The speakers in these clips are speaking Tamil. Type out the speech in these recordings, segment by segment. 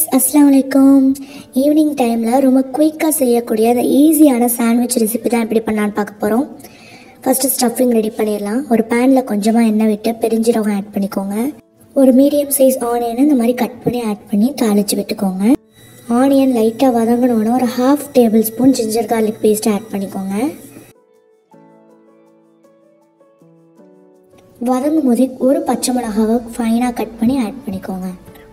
guys, Assalamualaikum. Evening time la ரொம்ப குயிக்கா செய்யக்கூடிய அந்த ஈஸியான சாண்ட்விச் ரெசிபி தான் எப்படி பண்ணலாம்னு பார்க்க போறோம். ஃபர்ஸ்ட் ஸ்டஃபிங் ரெடி பண்ணிடலாம். ஒரு பேன்ல கொஞ்சமா எண்ணெய் விட்டு பெருஞ்சீரகம் ஆட் பண்ணிக்கோங்க. ஒரு மீடியம் சைஸ் ஆனியன் இந்த மாதிரி கட் பண்ணி ஆட் பண்ணி தாளிச்சு விட்டுக்கோங்க. ஆனியன் லைட்டா வதங்கணும்னா ஒரு 1/2 table spoon ginger garlic paste add பண்ணிக்கோங்க. வதங்கும் போது ஒரு பச்சை மிளகாவை ஃபைனாக கட் பண்ணி ஆட் பண்ணிக்கோங்க.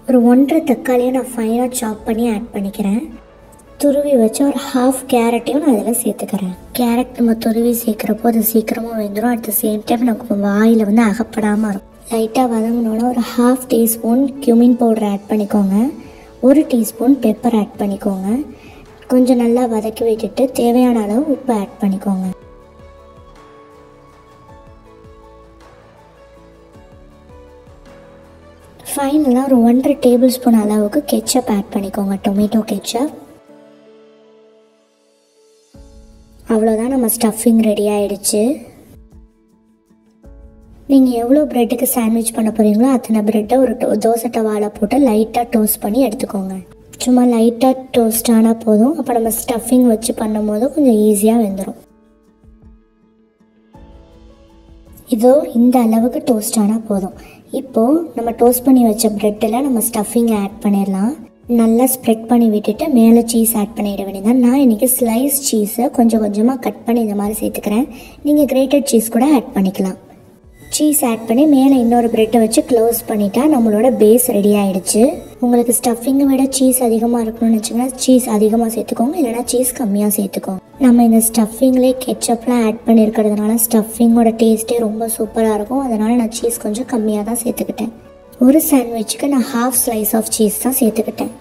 ஒரு 1.5 தக்காளியை நான் ஃபைனாக சாப் பண்ணி ஆட் பண்ணிக்கிறேன். துருவி வச்சு ஒரு 1/2 கேரட்டையும் நான் அதில் சேர்த்துக்கிறேன். கேரட் நம்ம துருவி சேர்க்குறப்போ அது சீக்கிரமாக வெந்துடும். அட் த சேம் டைம் நமக்கு வாயில் அகப்படாமல் இருக்கும். லைட்டாக வதங்கினோன்னா ஒரு 1/2 டீஸ்பூன் கியூமின் பவுடர் ஆட் பண்ணிக்கோங்க. 1 டீஸ்பூன் பெப்பர் ஆட் பண்ணிக்கோங்க. கொஞ்சம் நல்லா வதக்கி விட்டுட்டு தேவையான அளவு உப்பு ஆட் பண்ணிக்கோங்க. ஃபைனலாக ஒரு 1.5 டேபிள் ஸ்பூன் அளவுக்கு கெச்சப் ஆட் பண்ணிக்கோங்க. Tomato ketchup. அவ்வளோதான், நம்ம ஸ்டஃபிங் ரெடி ஆகிடுச்சு. நீங்கள் எவ்வளோ ப்ரெட்டுக்கு சாண்ட்விச் பண்ண போகிறீங்களோ அத்தனை ப்ரெட்டை ஒரு தோசை டவாவில் போட்டு லைட்டாக டோஸ்ட் பண்ணி எடுத்துக்கோங்க. சும்மா லைட்டாக டோஸ்ட் ஆனால் போதும். அப்போ நம்ம ஸ்டஃபிங் வச்சு பண்ணும்போது கொஞ்சம் ஈஸியாக வெந்துடும். இதோ இந்த அளவுக்கு டோஸ்ட் ஆனால் போதும். இப்போது நம்ம டோஸ்ட் பண்ணி வச்ச ப்ரெட்டில் நம்ம ஸ்டஃபிங் ஆட் பண்ணிடலாம். நல்லா ஸ்ப்ரெட் பண்ணி விட்டுட்டு மேலே சீஸ் ஆட் பண்ணிட வேண்டியதான். நான் இன்றைக்கி ஸ்லைஸ் சீஸை கொஞ்சம் கொஞ்சமாக கட் பண்ணி இந்த மாதிரி சேர்த்துக்கிறேன். நீங்கள் கிரேட்டட் சீஸ் கூட ஆட் பண்ணிக்கலாம். சீஸ் ஆட் பண்ணி மேலே இன்னொரு ப்ரெட்டை வச்சு க்ளோஸ் பண்ணிட்டா நம்மளோட பேஸ் ரெடி ஆகிடுச்சு. உங்களுக்கு ஸ்டஃபிங்கை விட சீஸ் அதிகமாக இருக்கணும்னு வச்சிங்கன்னா சீஸ் அதிகமாக சேர்த்துக்கோங்க, இல்லைனா சீஸ் கம்மியாக சேர்த்துக்கோங்க. நம்ம இந்த ஸ்டஃபிங்லேயே கெச்சப்லாம் ஆட் பண்ணியிருக்கிறதுனால ஸ்டஃபிங்கோட டேஸ்ட்டே ரொம்ப சூப்பராக இருக்கும். அதனால் நான் சீஸ் கொஞ்சம் கம்மியாக தான் சேர்த்துக்கிட்டேன். ஒரு சாண்ட்விச்சுக்கு நான் 1/2 ஸ்லைஸ் ஆஃப் சீஸ் தான் சேர்த்துக்கிட்டேன்.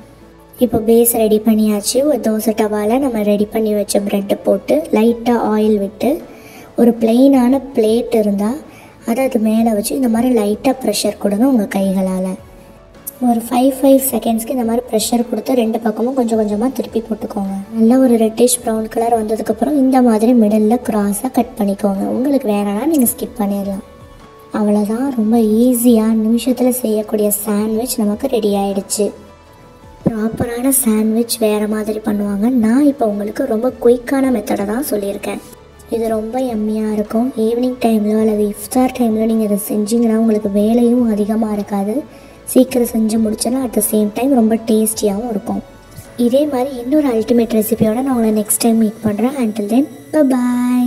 இப்போ பேஸ் ரெடி பண்ணியாச்சு. ஒரு தோசை டவாவில் நம்ம ரெடி பண்ணி வச்ச ப்ரெட்டை போட்டு லைட்டாக ஆயில் விட்டு ஒரு பிளெயினான பிளேட் இருந்தால் அதை அது மேலே வச்சு இந்த மாதிரி லைட்டாக ப்ரெஷர் கொடுங்க உங்கள் கைகளால். ஒரு 5 செகண்ட்ஸ்க்கு இந்த மாதிரி ப்ரெஷர் கொடுத்து 2 பக்கமும் கொஞ்சம் கொஞ்சமாக திருப்பி போட்டுக்கோங்க. நல்லா ஒரு ரெட்டிஷ் ப்ரௌன் கலர் வந்ததுக்கப்புறம் இந்த மாதிரி மிடில் க்ராஸாக கட் பண்ணிக்கோங்க. உங்களுக்கு வேணான்னா நீங்கள் ஸ்கிப் பண்ணிடலாம். அவ்வளோதான், ரொம்ப ஈஸியாக நிமிஷத்தில் செய்யக்கூடிய சாண்ட்விச் நமக்கு ரெடி ஆகிடுச்சு. ப்ராப்பரான சாண்ட்விச் வேறு மாதிரி பண்ணுவாங்க. நான் இப்போ உங்களுக்கு ரொம்ப குயிக்கான மெத்தடை தான் சொல்லியிருக்கேன். இது ரொம்ப எம்மியாக இருக்கும். ஈவினிங் டைமில் அல்லது இஃப்தார் டைமில் நீங்கள் இதை செஞ்சிங்கன்னா உங்களுக்கு வேலையும் அதிகமாக இருக்காது. சீக்கிரம் செஞ்சு முடிச்சோன்னா அட் த சேம் டைம் ரொம்ப டேஸ்டியாகவும் இருக்கும். இதே மாதிரி இன்னொரு அல்டிமேட் ரெசிபியோட நான் உங்களை நெக்ஸ்ட் டைம் மீட் பண்ணுறேன். Until then by.